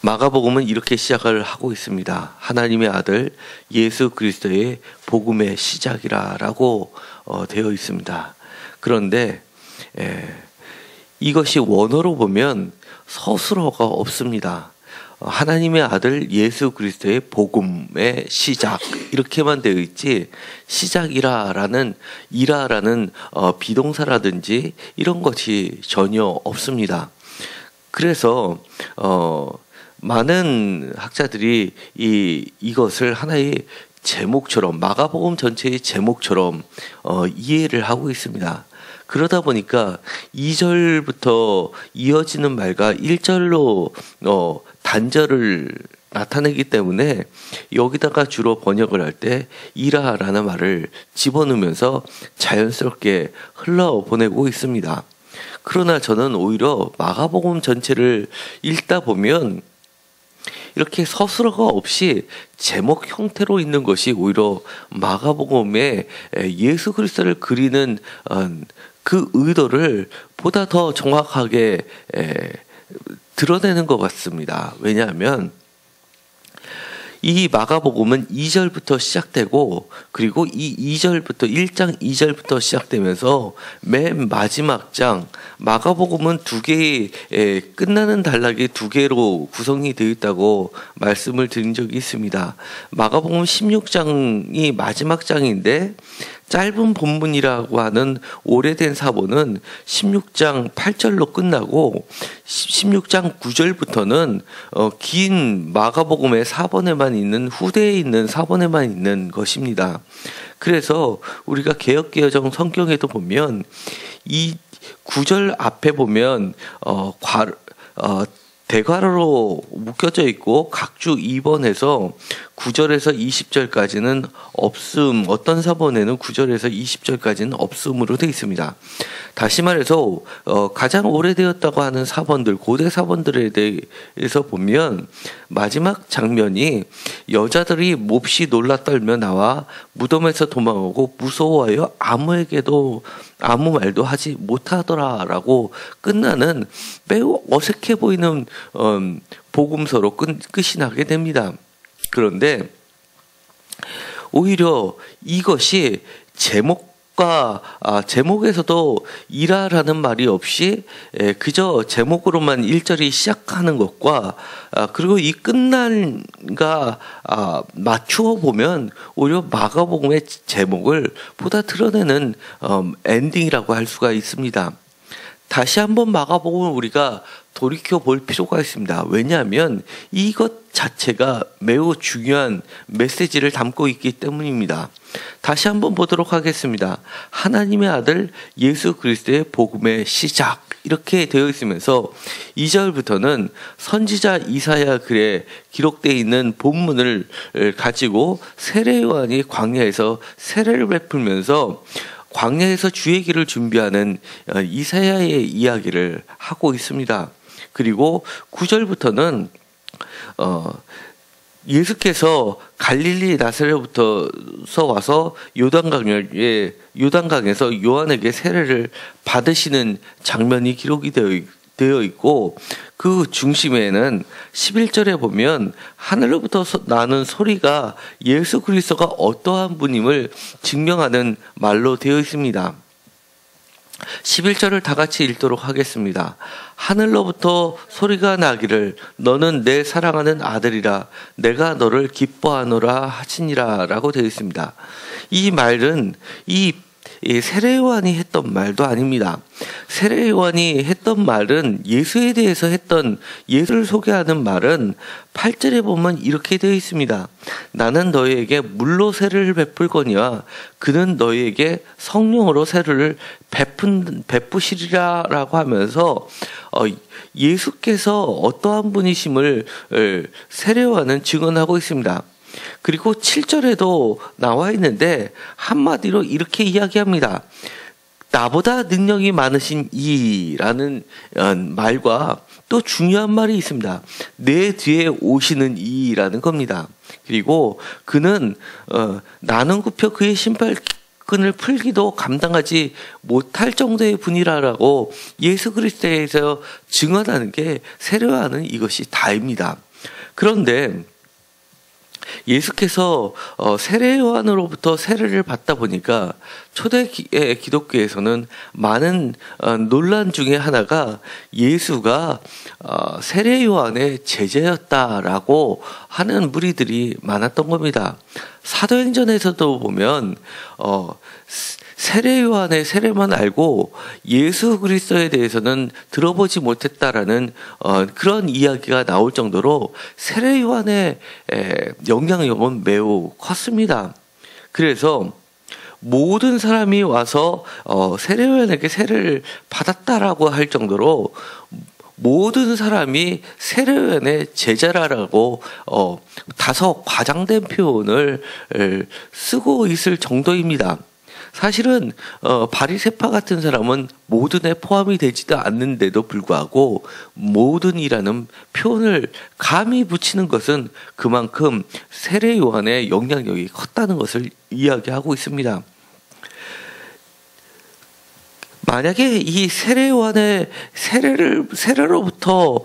마가복음은 이렇게 시작을 하고 있습니다. 하나님의 아들 예수 그리스도의 복음의 시작이라고 되어 있습니다. 그런데 이것이 원어로 보면 서술어가 없습니다. 하나님의 아들 예수 그리스도의 복음의 시작 이렇게만 되어 있지 시작이라라는 비동사라든지 이런 것이 전혀 없습니다. 그래서 많은 학자들이 이것을 하나의 제목처럼 마가복음 전체의 제목처럼 이해를 하고 있습니다. 그러다 보니까 2절부터 이어지는 말과 1절로 단절을 나타내기 때문에 여기다가 주로 번역을 할 때 이라라는 말을 집어넣으면서 자연스럽게 흘러보내고 있습니다. 그러나 저는 오히려 마가복음 전체를 읽다 보면 이렇게 서술어가 없이 제목 형태로 있는 것이 오히려 마가복음에 예수 그리스도를 그리는 그 의도를 보다 더 정확하게 드러내는 것 같습니다. 왜냐하면 이 마가복음은 2절부터 시작되고 그리고 이 2절부터 1장 2절부터 시작되면서 맨 마지막 장 마가복음은 두 개의 끝나는 단락이 두 개로 구성이 되어 있다고 말씀을 드린 적이 있습니다. 마가복음 16장이 마지막 장인데 짧은 본문이라고 하는 오래된 사본은 16장 8절로 끝나고 16장 9절부터는 긴 마가복음의 사본에만 있는 후대에 있는 사본에만 있는 것입니다. 그래서 우리가 개역개정 성경에도 보면 이 9절 앞에 보면 대괄호로 묶여져 있고 각주 2번에서 9절에서 20절까지는 없음, 어떤 사본에는 9절에서 20절까지는 없음으로 되어 있습니다. 다시 말해서 가장 오래되었다고 하는 사본들, 고대 사본들에 대해서 보면 마지막 장면이 여자들이 몹시 놀라 떨며 나와 무덤에서 도망하고 무서워하여 아무에게도 아무 말도 하지 못하더라라고 끝나는 매우 어색해 보이는 복음서로 끝이 나게 됩니다. 그런데 오히려 이것이 제목에서도 이라라는 말이 없이 그저 제목으로만 1절이 시작하는 것과 그리고 이 끝난가 맞추어 보면 오히려 마가복음의 제목을 보다 드러내는 엔딩이라고 할 수가 있습니다. 다시 한번 마가복음을 우리가 돌이켜 볼 필요가 있습니다. 왜냐하면 이것 자체가 매우 중요한 메시지를 담고 있기 때문입니다. 다시 한번 보도록 하겠습니다. 하나님의 아들 예수 그리스도의 복음의 시작 이렇게 되어 있으면서 2절부터는 선지자 이사야 글에 기록되어 있는 본문을 가지고 세례 요한이 광야에서 세례를 베풀면서 광야에서 주의 길을 준비하는 이사야의 이야기를 하고 있습니다. 그리고 9절부터는 예수께서 갈릴리 나사렛부터 와서 요단강에서 요한에게 세례를 받으시는 장면이 기록이 되어 있고 그 중심에는 11절에 보면 하늘로부터 나는 소리가 예수 그리스도가 어떠한 분임을 증명하는 말로 되어 있습니다. 11절을 다 같이 읽도록 하겠습니다. 하늘로부터 소리가 나기를 너는 내 사랑하는 아들이라 내가 너를 기뻐하노라 하시니라 라고 되어 있습니다. 이 말은 이 세례 요한이 했던 말도 아닙니다. 세례 요한이 했던 말은 예수에 대해서 했던 예수를 소개하는 말은 8절에 보면 이렇게 되어 있습니다. 나는 너희에게 물로 세례를 베풀거니와 그는 너희에게 성령으로 세례를 베푸시리라 라고 하면서 예수께서 어떠한 분이심을 세례 요한은 증언하고 있습니다. 그리고 7절에도 나와 있는데 한마디로 이렇게 이야기합니다. 나보다 능력이 많으신 이라는 말과 또 중요한 말이 있습니다. 내 뒤에 오시는 이라는 겁니다. 그리고 그는 나는 굽혀 그의 신발끈을 풀기도 감당하지 못할 정도의 분이라고 예수 그리스도에서 증언하는 게 세례 요한은 이것이 다입니다. 그런데 예수께서 세례 요한으로부터 세례를 받다 보니까 초대 기독교에서는 많은 논란 중에 하나가 예수가 세례 요한의 제자였다라고 하는 무리들이 많았던 겁니다. 사도행전에서도 보면 세례 요한의 세례만 알고 예수 그리스도에 대해서는 들어보지 못했다라는 그런 이야기가 나올 정도로 세례 요한의 영향력은 매우 컸습니다. 그래서 모든 사람이 와서 세례 요한에게 세례를 받았다라고 할 정도로 모든 사람이 세례 요한의 제자라고 다소 과장된 표현을 쓰고 있을 정도입니다. 사실은 바리새파 같은 사람은 모든에 포함이 되지도 않는데도 불구하고 모든이라는 표현을 감히 붙이는 것은 그만큼 세례 요한의 영향력이 컸다는 것을 이야기하고 있습니다. 만약에 이 세례 요한의 세례로부터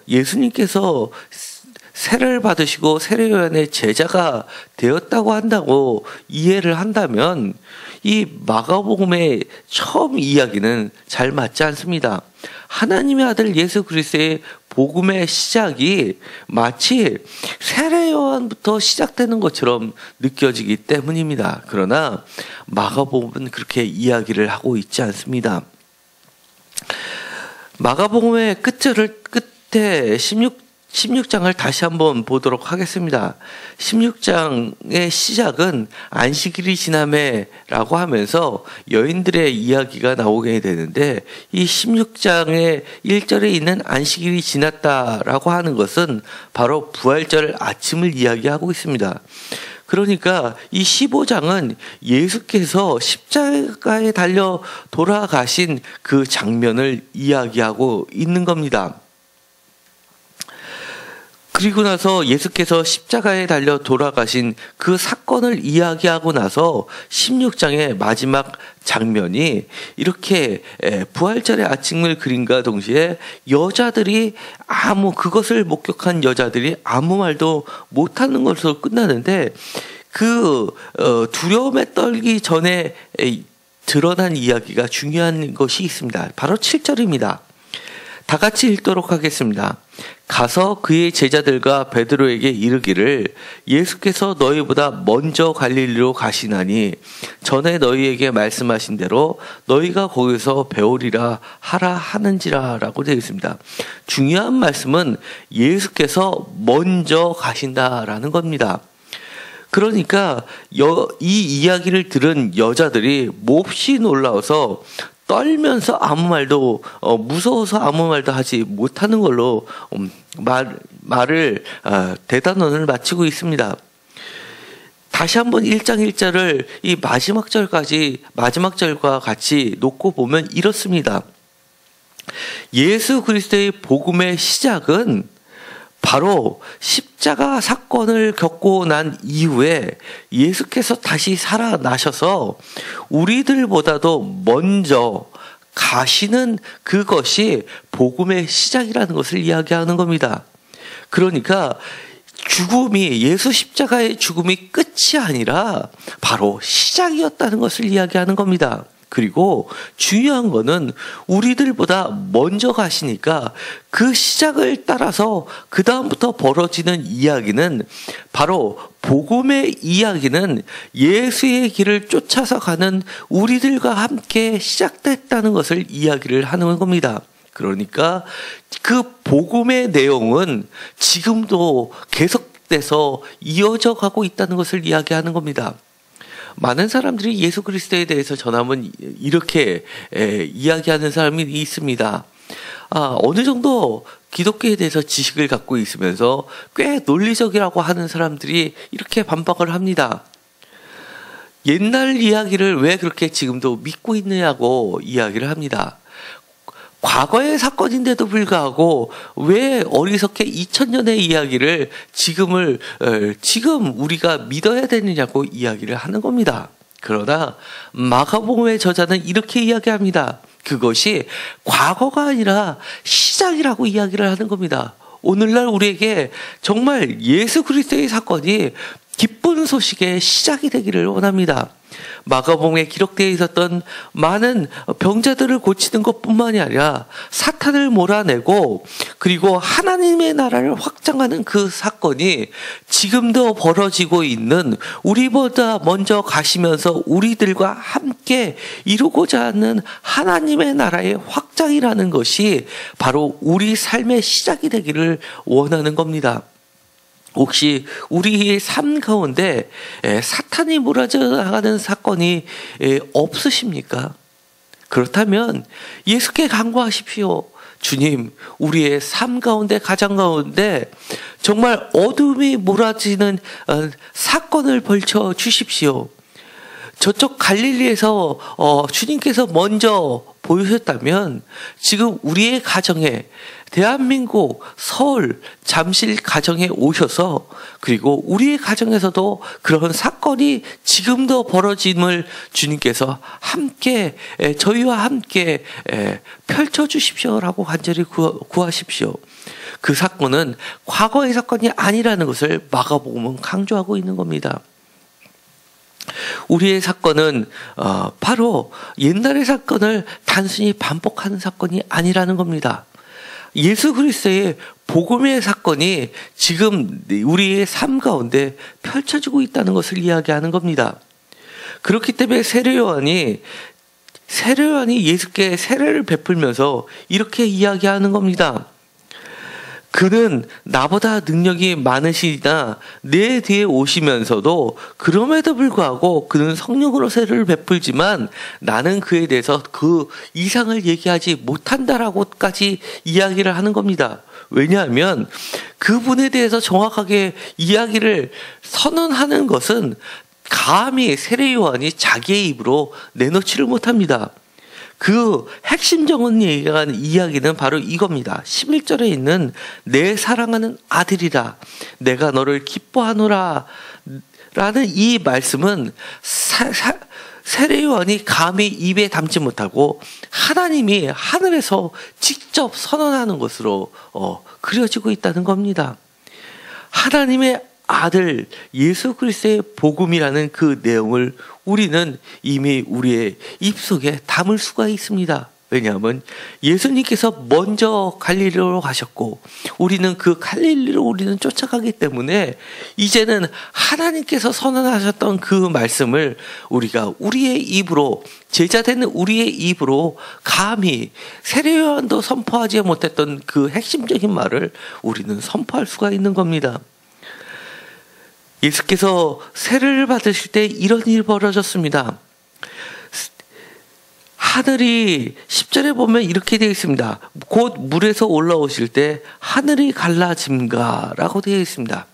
예수님께서 세례를 받으시고 세례 요한의 제자가 되었다고 한다고 이해를 한다면 이 마가복음의 처음 이야기는 잘 맞지 않습니다. 하나님의 아들 예수 그리스도의 복음의 시작이 마치 세례 요한부터 시작되는 것처럼 느껴지기 때문입니다. 그러나 마가복음은 그렇게 이야기를 하고 있지 않습니다. 마가복음의 끝에 16장을 다시 한번 보도록 하겠습니다. 16장의 시작은 안식일이 지나매라고 하면서 여인들의 이야기가 나오게 되는데 이 16장의 1절에 있는 안식일이 지났다라고 하는 것은 바로 부활절 아침을 이야기하고 있습니다. 그러니까 이 15장은 예수께서 십자가에 달려 돌아가신 그 장면을 이야기하고 있는 겁니다. 그리고 나서 예수께서 십자가에 달려 돌아가신 그 사건을 이야기하고 나서 16장의 마지막 장면이 이렇게 부활절의 아침을 그림과 동시에 여자들이 그것을 목격한 여자들이 아무 말도 못하는 것으로 끝나는데 그 두려움에 떨기 전에 드러난 이야기가 중요한 것이 있습니다. 바로 7절입니다. 다 같이 읽도록 하겠습니다. 가서 그의 제자들과 베드로에게 이르기를 예수께서 너희보다 먼저 갈릴리로 가시나니 전에 너희에게 말씀하신 대로 너희가 거기서 배우리라 하라 하는지라 라고 되어 있습니다. 중요한 말씀은 예수께서 먼저 가신다라는 겁니다. 그러니까 이 이야기를 들은 여자들이 몹시 놀라워서 떨면서 아무 말도 무서워서 아무 말도 하지 못하는 걸로 대단원을 마치고 있습니다. 다시 한번 1장 1절을 이 마지막 절과 같이 놓고 보면 이렇습니다. 예수 그리스도의 복음의 시작은 바로 십자가 사건을 겪고 난 이후에 예수께서 다시 살아나셔서 우리들보다도 먼저 가시는 그것이 복음의 시작이라는 것을 이야기하는 겁니다. 그러니까 예수 십자가의 죽음이 끝이 아니라 바로 시작이었다는 것을 이야기하는 겁니다. 그리고 중요한 거는 우리들보다 먼저 가시니까 그 시작을 따라서 그 다음부터 벌어지는 이야기는 바로 복음의 이야기는 예수의 길을 쫓아서 가는 우리들과 함께 시작됐다는 것을 이야기를 하는 겁니다. 그러니까 그 복음의 내용은 지금도 계속돼서 이어져 가고 있다는 것을 이야기하는 겁니다. 많은 사람들이 예수 그리스도에 대해서 전하면 이렇게 이야기하는 사람이 있습니다. 어느 정도 기독교에 대해서 지식을 갖고 있으면서 꽤 논리적이라고 하는 사람들이 이렇게 반박을 합니다. 옛날 이야기를 왜 그렇게 지금도 믿고 있느냐고 이야기를 합니다. 과거의 사건인데도 불구하고 왜 어리석게 2000년의 이야기를 지금 우리가 믿어야 되느냐고 이야기를 하는 겁니다. 그러나 마가복음의 저자는 이렇게 이야기합니다. 그것이 과거가 아니라 시작이라고 이야기를 하는 겁니다. 오늘날 우리에게 정말 예수 그리스도의 사건이 기쁜 소식의 시작이 되기를 원합니다. 마가복음에 기록되어 있었던 많은 병자들을 고치는 것뿐만이 아니라 사탄을 몰아내고 그리고 하나님의 나라를 확장하는 그 사건이 지금도 벌어지고 있는, 우리보다 먼저 가시면서 우리들과 함께 이루고자 하는 하나님의 나라의 확장이라는 것이 바로 우리 삶의 시작이 되기를 원하는 겁니다. 혹시 우리의 삶 가운데 사탄이 몰아져 나가는 사건이 없으십니까? 그렇다면 예수께 간구하십시오. 주님, 우리의 삶 가운데, 가정 가운데 정말 어둠이 몰아지는 사건을 벌쳐 주십시오. 저쪽 갈릴리에서 주님께서 먼저 보이셨다면 지금 우리의 가정에, 대한민국 서울 잠실 가정에 오셔서 그리고 우리의 가정에서도 그런 사건이 지금도 벌어짐을 주님께서 함께 저희와 함께 펼쳐주십시오라고 간절히 구하십시오. 그 사건은 과거의 사건이 아니라는 것을 마가복음은 강조하고 있는 겁니다. 우리의 사건은 바로 옛날의 사건을 단순히 반복하는 사건이 아니라는 겁니다. 예수 그리스도의 복음의 사건이 지금 우리의 삶 가운데 펼쳐지고 있다는 것을 이야기하는 겁니다. 그렇기 때문에 세례요한이 예수께 세례를 베풀면서 이렇게 이야기하는 겁니다. 그는 나보다 능력이 많으시나 내 뒤에 오시면서도 그럼에도 불구하고 그는 성령으로 세례를 베풀지만 나는 그에 대해서 그 이상을 얘기하지 못한다라고까지 이야기를 하는 겁니다. 왜냐하면 그분에 대해서 정확하게 이야기를 선언하는 것은 감히 세례요한이 자기의 입으로 내놓지를 못합니다. 그 핵심적인 이야기는 바로 이겁니다. 11절에 있는 내 사랑하는 아들이라 내가 너를 기뻐하노라 라는 이 말씀은 세례요한이 감히 입에 담지 못하고 하나님이 하늘에서 직접 선언하는 것으로 그려지고 있다는 겁니다. 하나님의 아들 예수 그리스도의 복음이라는 그 내용을 우리는 이미 우리의 입속에 담을 수가 있습니다. 왜냐하면 예수님께서 먼저 갈릴리로 가셨고 우리는 그 갈릴리로 우리는 쫓아가기 때문에 이제는 하나님께서 선언하셨던 그 말씀을 우리가 우리의 입으로, 제자되는 우리의 입으로 감히 세례요한도 선포하지 못했던 그 핵심적인 말을 우리는 선포할 수가 있는 겁니다. 예수께서 세례를 받으실 때 이런 일이 벌어졌습니다. 하늘이 10절에 보면 이렇게 되어 있습니다. 곧 물에서 올라오실 때 하늘이 갈라짐가라고 되어 있습니다.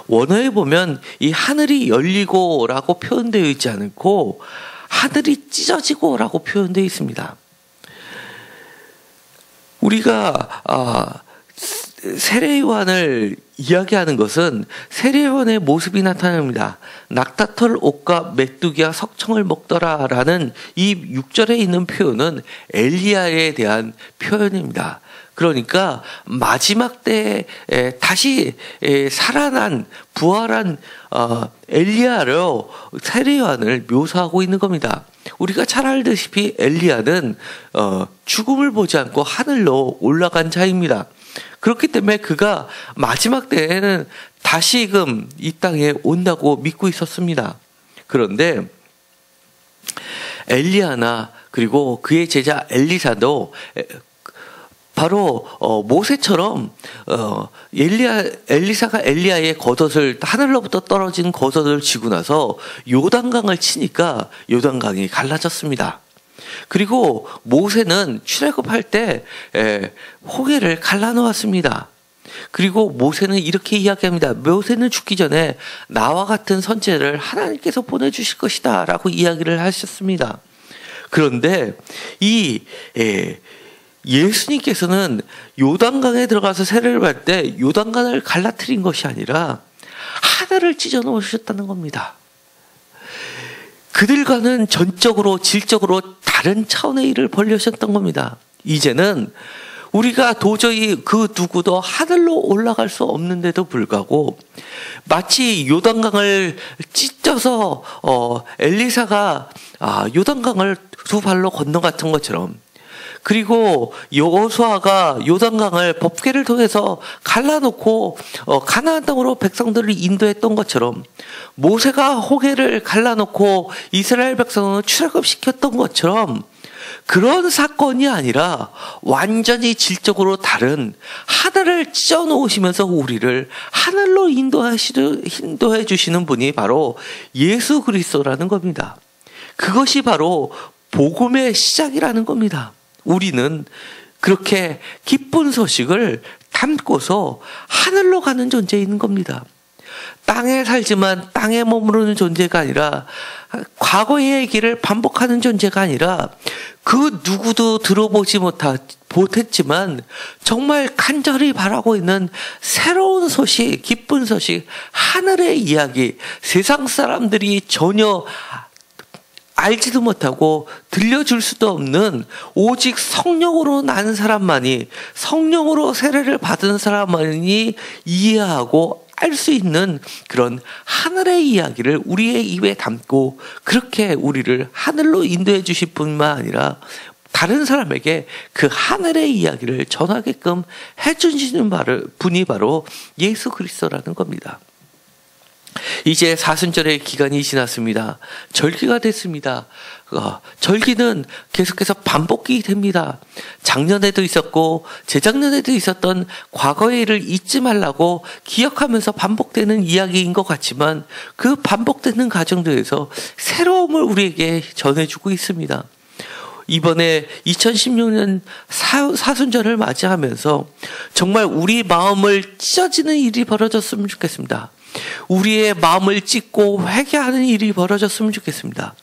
원어에 보면 이 하늘이 열리고라고 표현되어 있지 않고 하늘이 찢어지고라고 표현되어 있습니다. 우리가 세례요한을 이야기하는 것은 세례요한의 모습이 나타납니다. 낙타털 옷과 메뚜기와 석청을 먹더라라는 이 6절에 있는 표현은 엘리야에 대한 표현입니다. 그러니까 마지막 때에 다시 살아난 부활한 엘리야로 세례요한을 묘사하고 있는 겁니다. 우리가 잘 알다시피 엘리야는 죽음을 보지 않고 하늘로 올라간 자입니다. 그렇기 때문에 그가 마지막 때에는 다시금 이 땅에 온다고 믿고 있었습니다. 그런데 엘리야나 그리고 그의 제자 엘리사도 바로 모세처럼 엘리사가 엘리야의 겉옷을, 하늘로부터 떨어진 겉옷을 지고 나서 요단강을 치니까 요단강이 갈라졌습니다. 그리고 모세는 출애굽할 때 홍해를 갈라놓았습니다. 그리고 모세는 이렇게 이야기합니다. 모세는 죽기 전에 나와 같은 선지자를 하나님께서 보내주실 것이다 라고 이야기를 하셨습니다. 그런데 이 예수님께서는 요단강에 들어가서 세례를 받을 때 요단강을 갈라뜨린 것이 아니라 하늘을 찢어 놓으셨다는 겁니다. 그들과는 전적으로 질적으로 다른 차원의 일을 벌이셨던 겁니다. 이제는 우리가 도저히 그 누구도 하늘로 올라갈 수 없는데도 불구하고 마치 요단강을 찢어서 엘리사가 요단강을 두 발로 건너갔던 것처럼, 그리고 여호수아가 요단강을 법궤를 통해서 갈라놓고 가나안 땅으로 백성들을 인도했던 것처럼, 모세가 홍해를 갈라놓고 이스라엘 백성을 출애굽시켰던 것처럼, 그런 사건이 아니라 완전히 질적으로 다른 하늘을 찢어 놓으시면서 우리를 하늘로 인도해 주시는 분이 바로 예수 그리스도라는 겁니다. 그것이 바로 복음의 시작이라는 겁니다. 우리는 그렇게 기쁜 소식을 담고서 하늘로 가는 존재인 겁니다. 땅에 살지만 땅에 머무르는 존재가 아니라, 과거의 얘기를 반복하는 존재가 아니라, 그 누구도 들어보지 못했지만 정말 간절히 바라고 있는 새로운 소식, 기쁜 소식, 하늘의 이야기, 세상 사람들이 전혀 알지도 못하고 들려줄 수도 없는 오직 성령으로 난 사람만이, 성령으로 세례를 받은 사람만이 이해하고 알 수 있는 그런 하늘의 이야기를 우리의 입에 담고, 그렇게 우리를 하늘로 인도해 주실 뿐만 아니라 다른 사람에게 그 하늘의 이야기를 전하게끔 해주시는 분이 바로 예수 그리스도라는 겁니다. 이제 사순절의 기간이 지났습니다. 절기가 됐습니다. 절기는 계속해서 반복이 됩니다. 작년에도 있었고 재작년에도 있었던 과거의 일을 잊지 말라고 기억하면서 반복되는 이야기인 것 같지만, 그 반복되는 과정들에서 새로움을 우리에게 전해주고 있습니다. 이번에 2016년 사순절을 맞이하면서 정말 우리 마음을 찢어지는 일이 벌어졌으면 좋겠습니다. 우리의 마음을 찢고 회개하는 일이 벌어졌으면 좋겠습니다.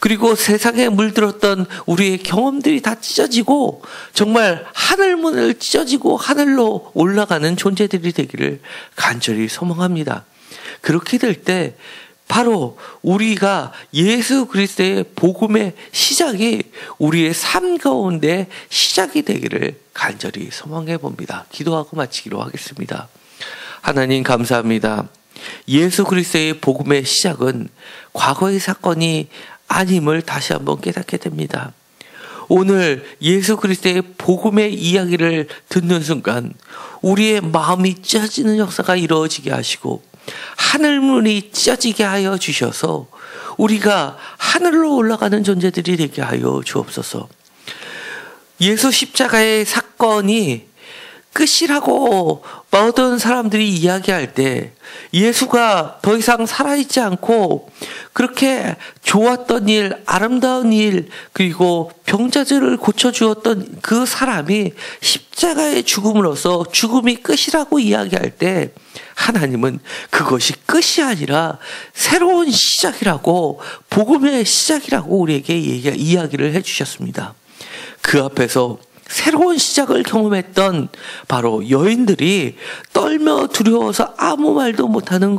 그리고 세상에 물들었던 우리의 경험들이 다 찢어지고 정말 하늘문을 찢어지고 하늘로 올라가는 존재들이 되기를 간절히 소망합니다. 그렇게 될 때 바로 우리가 예수 그리스도의 복음의 시작이 우리의 삶 가운데 시작이 되기를 간절히 소망해 봅니다. 기도하고 마치기로 하겠습니다. 하나님 감사합니다. 예수 그리스도의 복음의 시작은 과거의 사건이 아님을 다시 한번 깨닫게 됩니다. 오늘 예수 그리스도의 복음의 이야기를 듣는 순간 우리의 마음이 찢어지는 역사가 이루어지게 하시고 하늘문이 찢어지게 하여 주셔서 우리가 하늘로 올라가는 존재들이 되게 하여 주옵소서. 예수 십자가의 사건이 끝이라고 모든 사람들이 이야기할 때 예수가 더 이상 살아있지 않고 그렇게 좋았던 일, 아름다운 일, 그리고 병자들을 고쳐주었던 그 사람이 십자가의 죽음으로써 죽음이 끝이라고 이야기할 때 하나님은 그것이 끝이 아니라 새로운 시작이라고, 복음의 시작이라고 우리에게 이야기를 해주셨습니다. 그 앞에서 새로운 시작을 경험했던 바로 여인들이 떨며 두려워서 아무 말도 못하는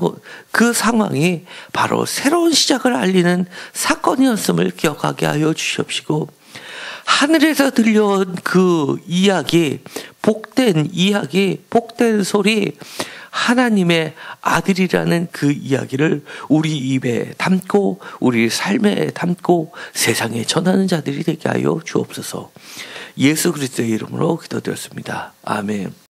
그 상황이 바로 새로운 시작을 알리는 사건이었음을 기억하게 하여 주시옵시고, 하늘에서 들려온 그 이야기, 복된 이야기, 복된 소리, 하나님의 아들이라는 그 이야기를 우리 입에 담고 우리 삶에 담고 세상에 전하는 자들이 되게 하여 주옵소서. 예수 그리스도의 이름으로 기도드렸습니다. 아멘.